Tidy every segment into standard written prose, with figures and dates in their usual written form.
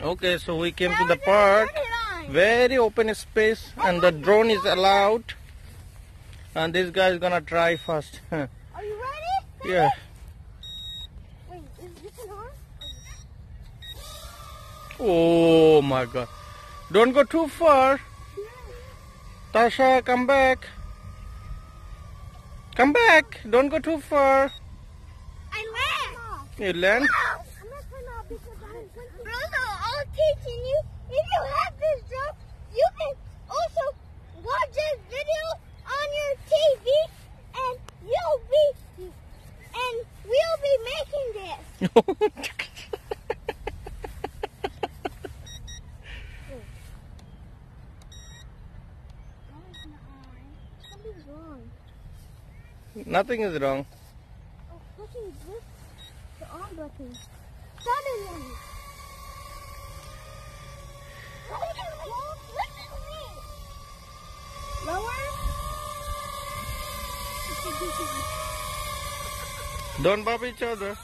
Okay, so we came to the park. Very open space, and the drone is allowed. And this guy is gonna try first. Are you ready? Yeah. Wait, is this an arm? Oh my God! Don't go too far. Tasha, come back. Come back. Don't go too far. I land. You land. I'm not coming out because Bruno, I'm teaching you. If you have this job, you can also watch this video on your TV, and we'll be making this. Something's wrong. Nothing is wrong. Oh, pushing this, the arm button. Suddenly. Lower. Don't bump each other.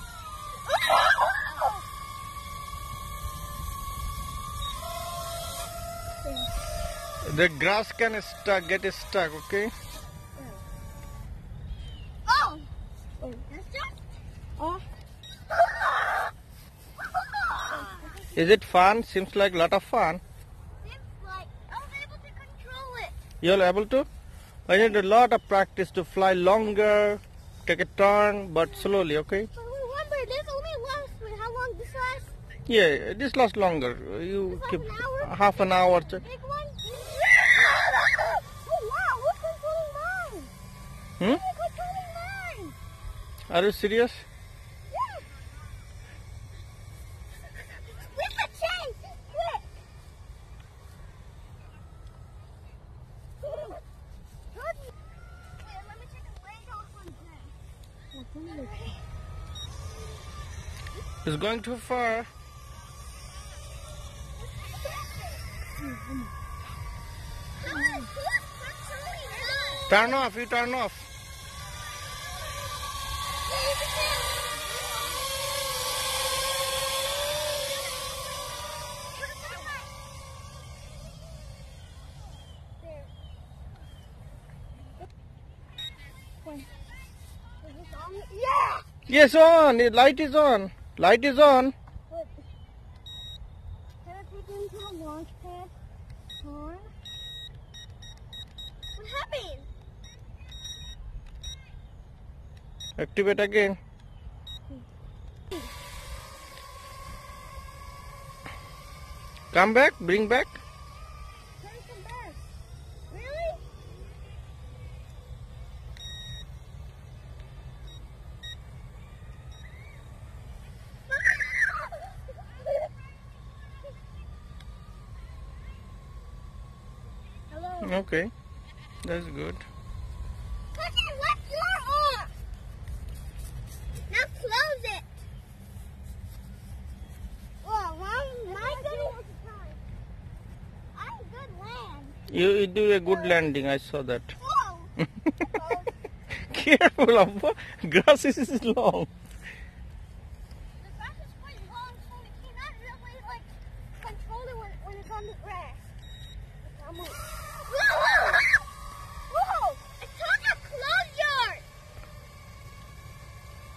The grass can get stuck, okay? Oh! Wait, that's just... Oh. Is it fun? Seems like a lot of fun. Seems like I was able to control it. You're able to? I need a lot of practice to fly longer, take a turn, but slowly, okay? But remember, this only lasts, wait, how long this lasts? Yeah, this lasts longer. You This keep half an hour? half an hour. Big one? Oh wow, we're controlling mine. Hmm? We're controlling mine. Are you serious? Yeah. We can change. Quick. Good. Wait, let me take a weight off on this. It's going too far. Turn off, you turn off. Yeah! Yes, on. The light is on. Light is on. What? Can I take it into the launch pad? Huh? What happened? Activate again. Come back, bring back. Can I come back? Really? Hello? Okay, that's good. Okay, what's your arm? Now close it. Well, my good. I'm good land. You do a good landing, I saw that. Whoa. Careful, Abba. Grass is long. The grass is quite long, so we cannot really like control it when it's on the grass. Whoa! Whoa! It's on a closure!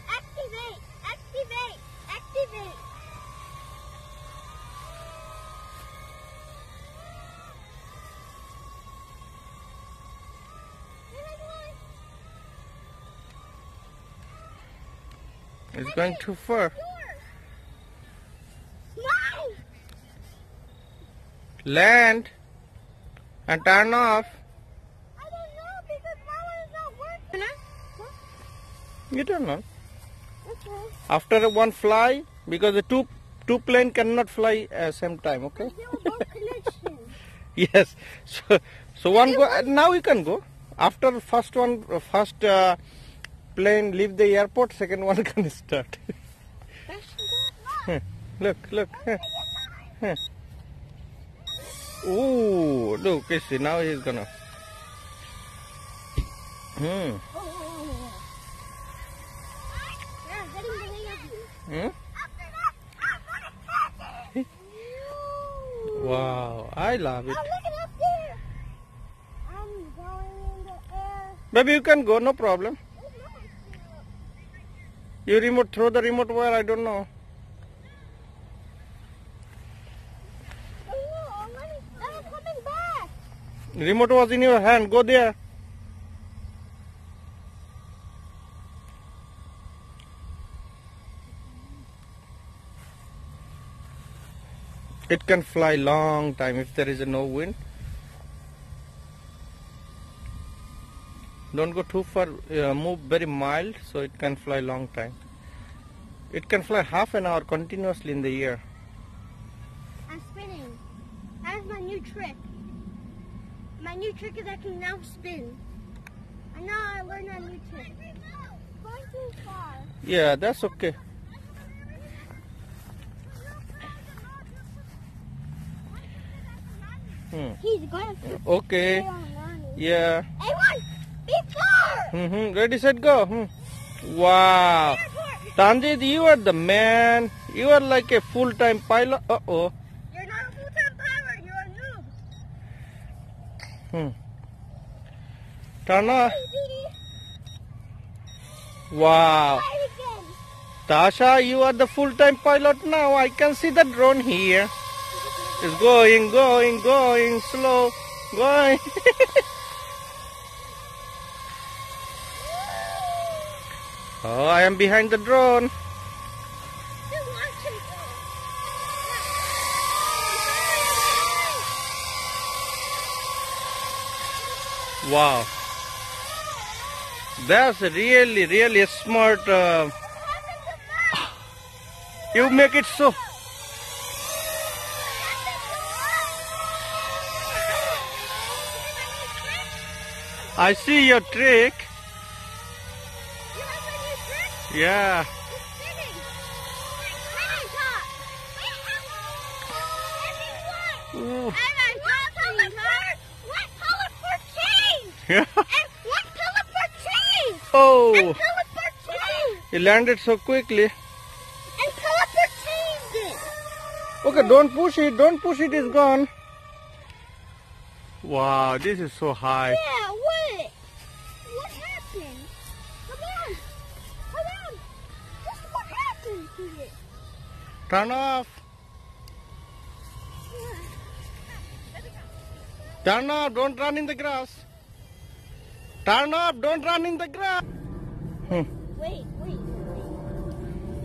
Activate! Activate! Activate! It's going too far. Mine! Land and turn off. I don't know because my one is not working. You don't know. Okay. After one fly, because the two plane cannot fly at same time, okay? Zero connection. Yes. So one go. Now you can go. After first plane leave the airport, second one can start. Look. Ooh, look, you see, now he's gonna. Wow, I love it. I'm looking up there. I'm going in the air. Baby, you can go, no problem. You throw the remote where, I don't know. Oh, I'm coming back. Remote was in your hand, go there. It can fly long time if there is no wind. Don't go too far, move very mild so it can fly long time. It can fly half an hour continuously in the air. I'm spinning. That is my new trick. My new trick is I can now spin. I know I learned a new trick. Going too far. Yeah, that's okay. He's going. Okay. Yeah. Everyone, before. Ready, set, go. Wow. Tanjit, you are the man. You are like a full-time pilot. Uh-oh. You're not a full-time pilot. You're a noob. Turn off. Wow. Tasha, you are the full-time pilot now. I can see the drone here. It's going, slow, going. Oh, I am behind the drone. Wow. That's really smart. You make it so. I see your trick. Yeah. Ooh. Yeah. Oh. You landed so quickly. Okay, don't push it. Don't push it. It's gone. Wow, this is so high. Yeah, what? What happened? Come on. Just what happened to it? Turn off. Turn off. Don't run in the grass. Turn off. Don't run in the grass. Wait.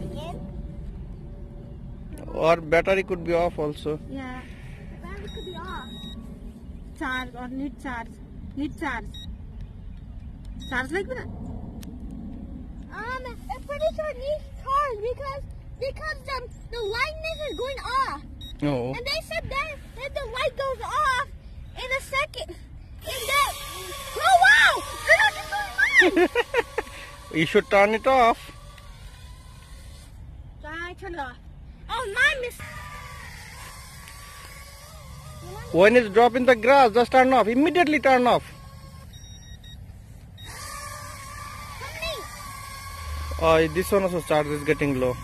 Again? Or battery could be off also. Yeah. The battery could be off. Charge or need charge. Charge like that? I'm pretty sure it needs charge because the lightning is going off. No. And they said that if the light goes off in a second, oh wow! I don't just mine. You should turn it off. I turn it off. Oh, mine is. When it's drop in the grass, just turn off. Immediately turn off. Oh, this one also charge is getting low.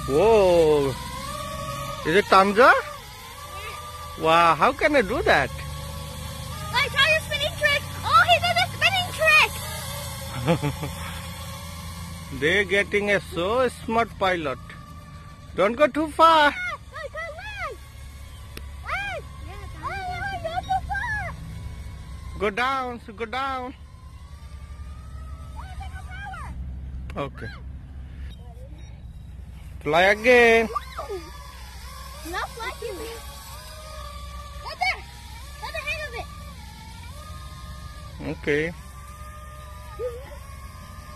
Whoa. Is it Tanja? Wow, how can I do that? I tried a spinning trick. Oh, he did a spinning trick. They're getting a so smart pilot. Don't go too far. Go down, go down. Okay. Fly again. Not like you. Right there. At the end of it. Okay.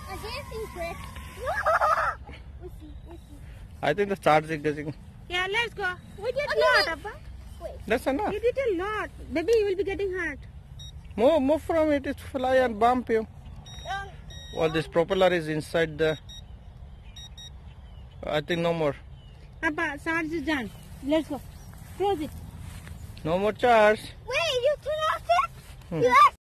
A dancing trick. We'll see. I think the charge is getting. Yeah, let's go. We did Okay, lot, wait. Abba. Wait. That's enough. You did a lot. Baby, you will be getting hurt. Move from it. It's fly and bump you. Well, this propeller is inside the. I think no more. Abba, charge is done. Let's go. Close it. No more charge. Wait, you turn off it? Hmm. You